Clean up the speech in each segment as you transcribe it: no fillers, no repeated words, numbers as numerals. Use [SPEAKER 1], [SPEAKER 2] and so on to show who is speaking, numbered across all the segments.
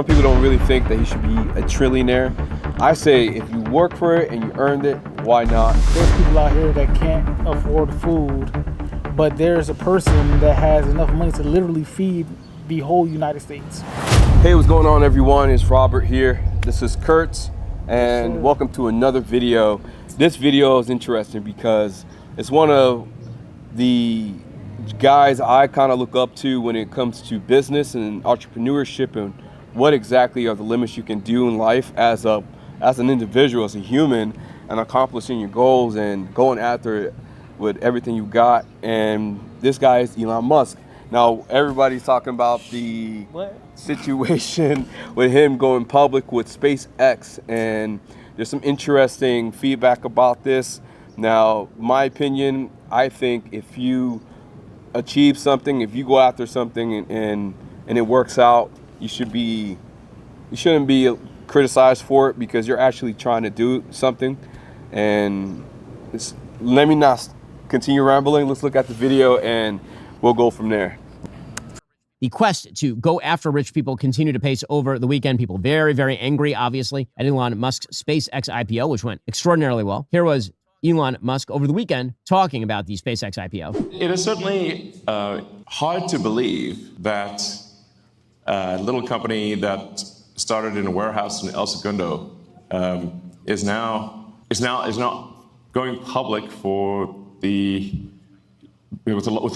[SPEAKER 1] Some people don't really think that he should be a trillionaire. I say if you work for it and you earned it, why not?
[SPEAKER 2] There's people out here that can't afford food, but there's a person that has enough money to literally feed the whole United States.
[SPEAKER 1] Hey, what's going on, everyone? It's Robert here. This is Kurtz, and welcome to another video. This video is interesting because it's one of the guys I kind of look up to when it comes to business and entrepreneurship and what exactly are the limits you can do in life as an individual, as a human, and accomplishing your goals and going after it with everything you got. And this guy is Elon Musk. Now, everybody's talking about the situation with him going public with SpaceX, and there's some interesting feedback about this. Now, my opinion, I think if you achieve something, if you go after something and it works out, you shouldn't be criticized for it because you're actually trying to do something. And let me not continue rambling. Let's look at the video and we'll go from there.
[SPEAKER 3] The quest to go after rich people continued to pace over the weekend. People very, very angry, obviously, at Elon Musk's SpaceX IPO, which went extraordinarily well. Here was Elon Musk over the weekend talking about the SpaceX IPO.
[SPEAKER 4] It is certainly hard to believe that a little company that started in a warehouse in El Segundo is now going public with the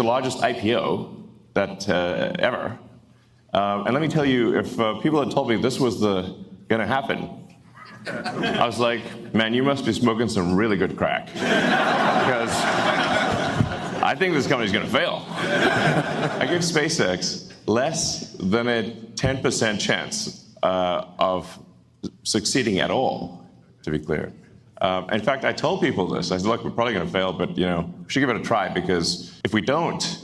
[SPEAKER 4] largest IPO that ever. And let me tell you, if people had told me this was going to happen, I was like, man, you must be smoking some really good crack, because I think this company's going to fail. I give SpaceX less than a 10% chance of succeeding at all, to be clear. In fact, I told people this. I said, look, we're probably going to fail, but we should give it a try, because if we don't,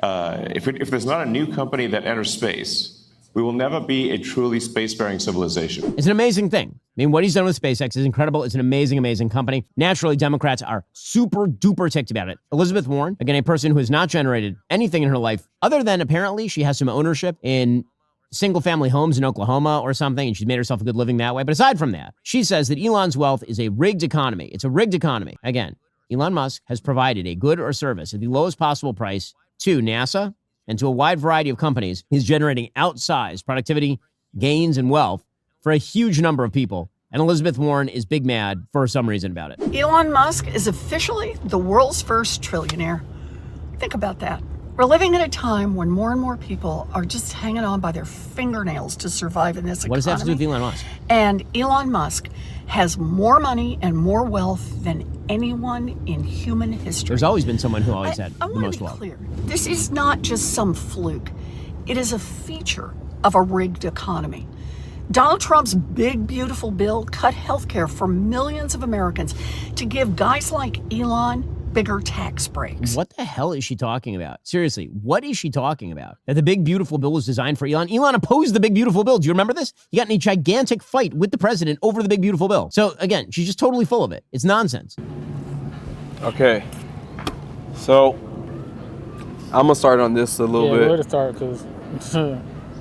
[SPEAKER 4] if there's not a new company that enters space, we will never be a truly spacefaring civilization.
[SPEAKER 3] It's an amazing thing. I mean, what he's done with SpaceX is incredible. It's an amazing, amazing company. Naturally, Democrats are super duper ticked about it. Elizabeth Warren, again, a person who has not generated anything in her life, other than apparently she has some ownership in single family homes in Oklahoma or something, and she's made herself a good living that way. But aside from that, she says that Elon's wealth is a rigged economy. It's a rigged economy. Again, Elon Musk has provided a good or service at the lowest possible price to NASA and to a wide variety of companies. He's generating outsized productivity, gains, and wealth for a huge number of people. And Elizabeth Warren is big mad for some reason about it.
[SPEAKER 5] Elon Musk is officially the world's first trillionaire. Think about that. We're living at a time when more and more people are just hanging on by their fingernails to survive in this economy.
[SPEAKER 3] What does that have to do with Elon Musk?
[SPEAKER 5] And Elon Musk has more money and more wealth than anyone in human history.
[SPEAKER 3] There's always been someone who always had the most wealth.
[SPEAKER 5] Clear. This is not just some fluke. It is a feature of a rigged economy. Donald Trump's big, beautiful bill cut healthcare for millions of Americans to give guys like Elon bigger tax breaks.
[SPEAKER 3] What the hell is she talking about? Seriously, what is she talking about? That the big, beautiful bill was designed for Elon? Elon opposed the big, beautiful bill. Do you remember this? He got in a gigantic fight with the president over the big, beautiful bill. So again, she's just totally full of it. It's nonsense.
[SPEAKER 1] Okay, so I'm gonna start on this a little bit.
[SPEAKER 2] Where to start, because...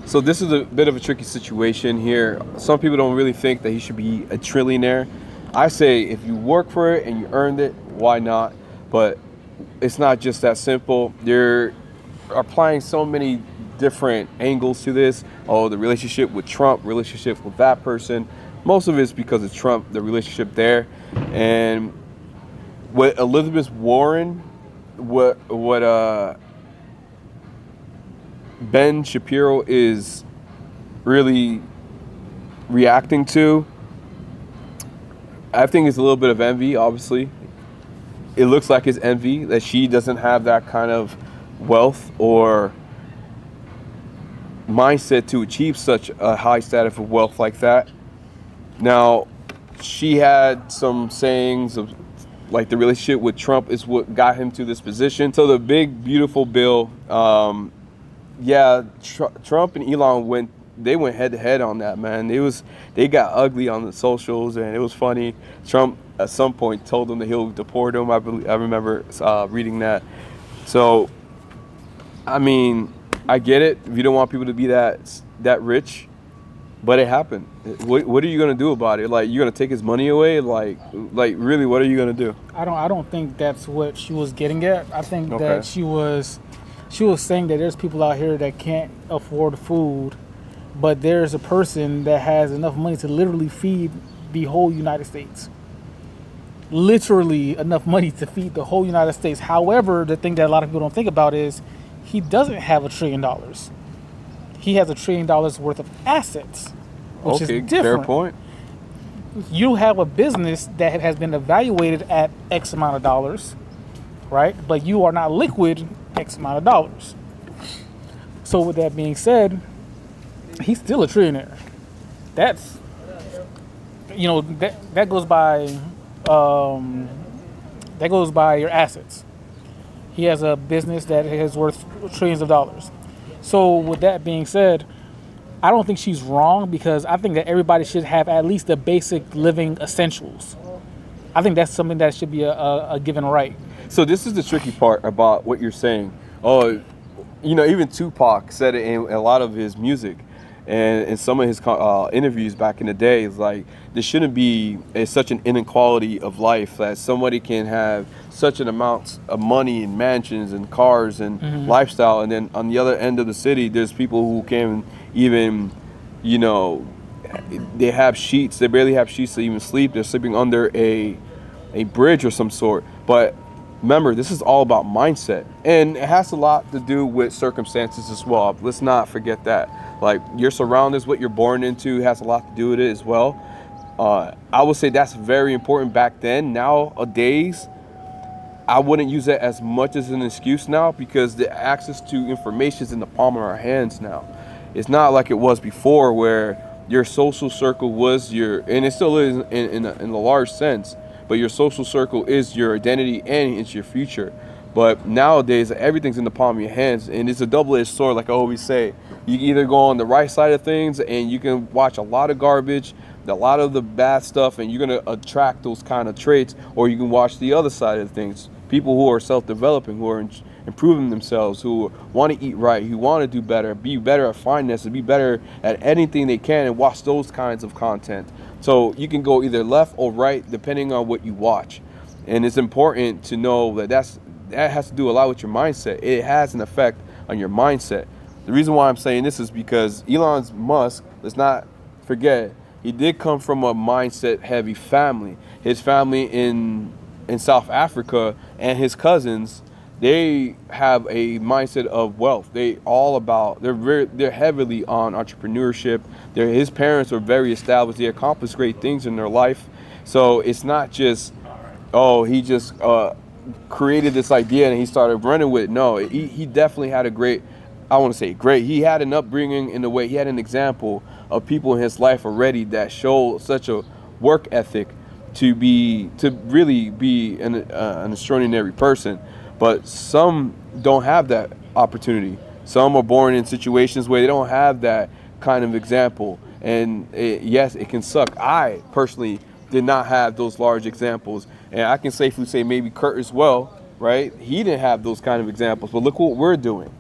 [SPEAKER 1] So this is a bit of a tricky situation here. Some people don't really think that he should be a trillionaire. I say if you work for it and you earned it, why not? But it's not just that simple. They're applying so many different angles to this. Oh, the relationship with Trump, relationship with that person. Most of it's because of Trump, the relationship there. And what Elizabeth Warren, what Ben Shapiro is really reacting to, I think it's a little bit of envy, obviously. It looks like it's envy that she doesn't have that kind of wealth or mindset to achieve such a high status of wealth like that. Now, she had some sayings of like the relationship with Trump is what got him to this position. So the big, beautiful bill, Trump and Elon went head to head on that, man. They got ugly on the socials, and it was funny. Trump at some point told them that he'll deport them. I remember reading that. So, I mean, I get it. If you don't want people to be that rich, But it happened. What are you gonna do about it? Like, you're gonna take his money away? Like really, what are you gonna do?
[SPEAKER 2] I don't think that's what she was getting at. I think
[SPEAKER 1] Okay.
[SPEAKER 2] that she was saying that there's people out here that can't afford food, but there's a person that has enough money to literally feed the whole United States. Literally enough money to feed the whole United States. However, the thing that a lot of people don't think about is he doesn't have $1 trillion. He has $1 trillion worth of assets, which
[SPEAKER 1] Okay,
[SPEAKER 2] is different.
[SPEAKER 1] fair point.
[SPEAKER 2] You have a business that has been evaluated at X amount of dollars, right? But you are not liquid X amount of dollars. So with that being said, he's still a trillionaire. That's, that goes by your assets. He has a business that is worth trillions of dollars. So with that being said, I don't think she's wrong, because I think that everybody should have at least the basic living essentials. I think that's something that should be a given right.
[SPEAKER 1] So this is the tricky part about what you're saying. Oh, even Tupac said it in a lot of his music, and in some of his interviews back in the day. It's like, there shouldn't be such an inequality of life that somebody can have such an amount of money and mansions and cars and lifestyle, and then on the other end of the city, there's people who can even, they have sheets. They barely have sheets to even sleep. They're sleeping under a bridge or some sort. But remember, this is all about mindset, and it has a lot to do with circumstances as well. Let's not forget that. Like, your surroundings, what you're born into, has a lot to do with it as well. I would say that's very important back then. Nowadays, I wouldn't use that as much as an excuse now, because the access to information is in the palm of our hands now. It's not like it was before, where your social circle was and it still is in a large sense, but your social circle is your identity and it's your future. But nowadays, everything's in the palm of your hands, and it's a double-edged sword, like I always say. You can either go on the right side of things, and you can watch a lot of garbage, a lot of the bad stuff, and you're going to attract those kind of traits, or you can watch the other side of things. People who are self-developing, who are improving themselves, who want to eat right, who want to do better, be better at finances, be better at anything they can, and watch those kinds of content. So you can go either left or right, depending on what you watch. And it's important to know that that has to do a lot with your mindset. It has an effect on your mindset. The reason why I'm saying this is because Elon Musk, let's not forget, he did come from a mindset-heavy family. His family in South Africa and his cousins, they have a mindset of wealth. They're heavily on entrepreneurship. His parents were very established. They accomplished great things in their life. So it's not just, he just created this idea and he started running with it. No, he definitely had he had an upbringing in the way. He had an example of people in his life already that showed such a work ethic to really be an extraordinary person. But some don't have that opportunity. Some are born in situations where they don't have that kind of example. And yes, it can suck. I personally did not have those large examples. And I can safely say maybe Kurt as well, right? He didn't have those kind of examples. But look what we're doing,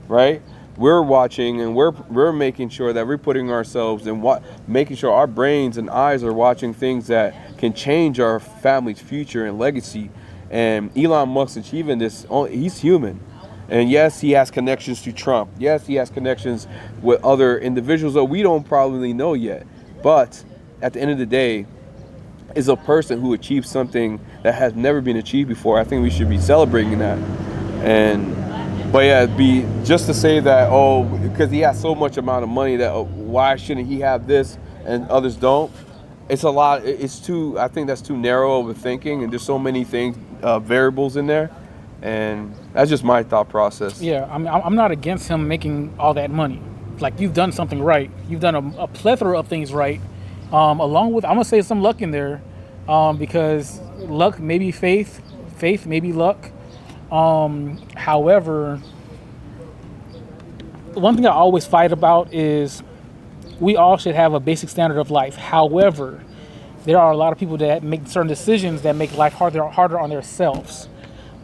[SPEAKER 1] right? We're watching, and we're making sure that we're putting ourselves in making sure our brains and eyes are watching things that can change our family's future and legacy. And Elon Musk achieving this, he's human. And yes, he has connections to Trump. Yes, he has connections with other individuals that we don't probably know yet. But at the end of the day, is a person who achieved something that has never been achieved before. I think we should be celebrating that. But yeah, it'd be just to say that, because he has so much amount of money that why shouldn't he have this and others don't? It's a lot. I think that's too narrow of a thinking, and there's so many things, variables in there. And that's just my thought process.
[SPEAKER 2] Yeah, I'm not against him making all that money. Like, you've done something right. You've done a plethora of things right. Along with, I'm going to say some luck in there, because luck may be faith may be luck. However, one thing I always fight about is we all should have a basic standard of life. However, there are a lot of people that make certain decisions that make life harder on themselves.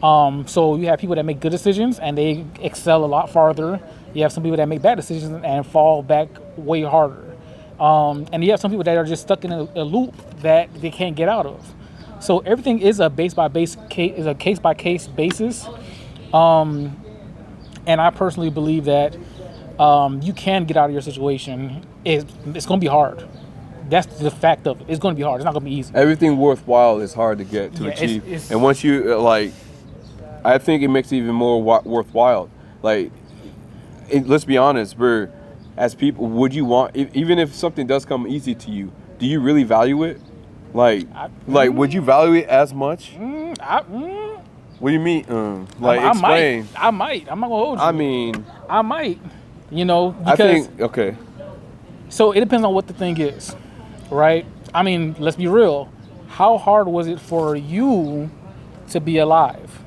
[SPEAKER 2] So you have people that make good decisions and they excel a lot farther. You have some people that make bad decisions and fall back way harder. And you have some people that are just stuck in a loop that they can't get out of. So everything is a case by case basis. And I personally believe that you can get out of your situation. It's going to be hard. That's the fact of it. It's going to be hard. It's not going to be easy.
[SPEAKER 1] Everything worthwhile is hard to get to achieve. And once you I think it makes it even more worthwhile. Like, let's be honest, bro. As people, would you want, even if something does come easy to you, do you really value it? Would you value it as much? What do you mean? Explain.
[SPEAKER 2] I might. I'm not gonna hold you.
[SPEAKER 1] I mean,
[SPEAKER 2] I might. Because
[SPEAKER 1] I think okay.
[SPEAKER 2] So it depends on what the thing is, right? I mean, let's be real. How hard was it for you to be alive?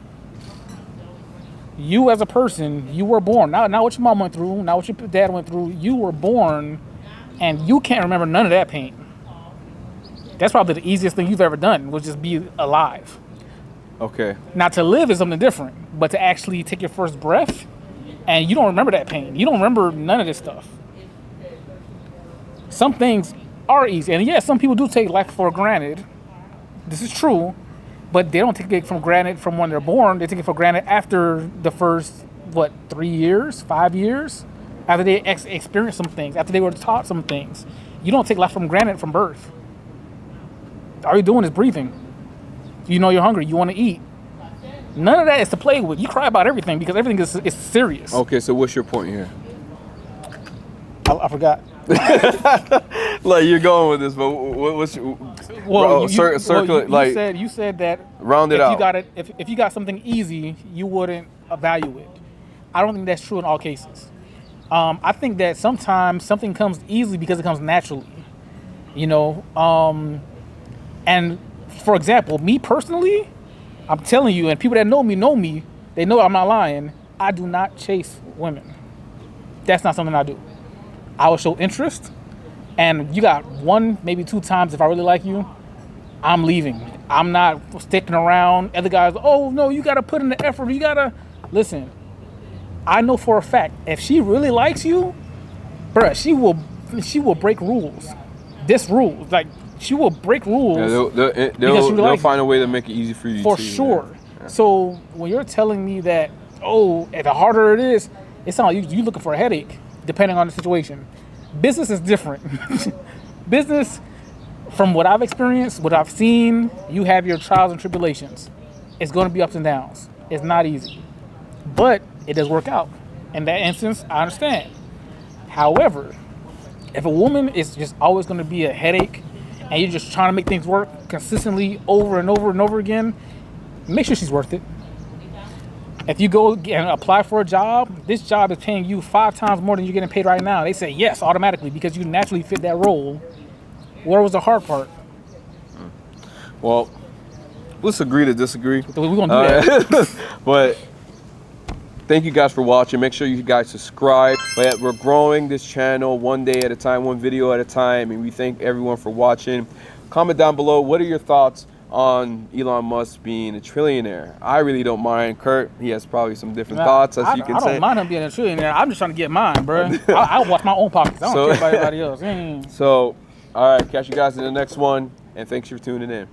[SPEAKER 2] You as a person, you were born. Not what your mom went through, not what your dad went through. You were born, and you can't remember none of that pain. That's probably the easiest thing you've ever done, was just be alive.
[SPEAKER 1] Okay.
[SPEAKER 2] Now, to live is something different, but to actually take your first breath, and you don't remember that pain. You don't remember none of this stuff. Some things are easy, and yes, some people do take life for granted. This is true. But they don't take it for granted from when they're born. They take it for granted after the first, 3 years, 5 years? After they experience some things, after they were taught some things. You don't take life for granted from birth. All you're doing is breathing. You know you're hungry. You want to eat. None of that is to play with. You cry about everything because everything is serious.
[SPEAKER 1] Okay, so what's your point here?
[SPEAKER 2] I forgot.
[SPEAKER 1] You're going with this, but what's your...
[SPEAKER 2] You said that
[SPEAKER 1] round it out.
[SPEAKER 2] If you got something easy, you wouldn't value it. I don't think that's true in all cases. I think that sometimes something comes easily because it comes naturally. And for example, me personally, I'm telling you, and people that know me, they know I'm not lying. I do not chase women. That's not something I do. I will show interest, and you got 1, maybe 2 times if I really like you, I'm leaving. I'm not sticking around. Other guys, oh no, you gotta put in the effort. You gotta listen. I know for a fact if she really likes you, bruh, she will break rules. She will break rules.
[SPEAKER 1] Yeah, they'll find a way to make it easy for you.
[SPEAKER 2] For sure. Yeah. So when you're telling me that, the harder it is, it sounds like you looking for a headache. Depending on the situation. Business is different. Business, from what I've experienced, what I've seen, you have your trials and tribulations. It's going to be ups and downs. It's not easy. But it does work out. In that instance, I understand. However, if a woman is just always going to be a headache and you're just trying to make things work consistently over and over and over again, make sure she's worth it. If you go and apply for a job, this job is paying you 5 times more than you're getting paid right now. They say yes automatically because you naturally fit that role. Where was the hard part?
[SPEAKER 1] Well, let's agree to disagree.
[SPEAKER 2] We're going to do that.
[SPEAKER 1] But thank you guys for watching. Make sure you guys subscribe. But we're growing this channel one day at a time, one video at a time. And we thank everyone for watching. Comment down below. What are your thoughts on Elon Musk being a trillionaire? I really don't mind. Kurt, he has probably some different thoughts, as you can say.
[SPEAKER 2] I don't mind him being a trillionaire. I'm just trying to get mine, bro. I watch my own pockets. I don't care about everybody else.
[SPEAKER 1] So, all right, catch you guys in the next one, and thanks for tuning in.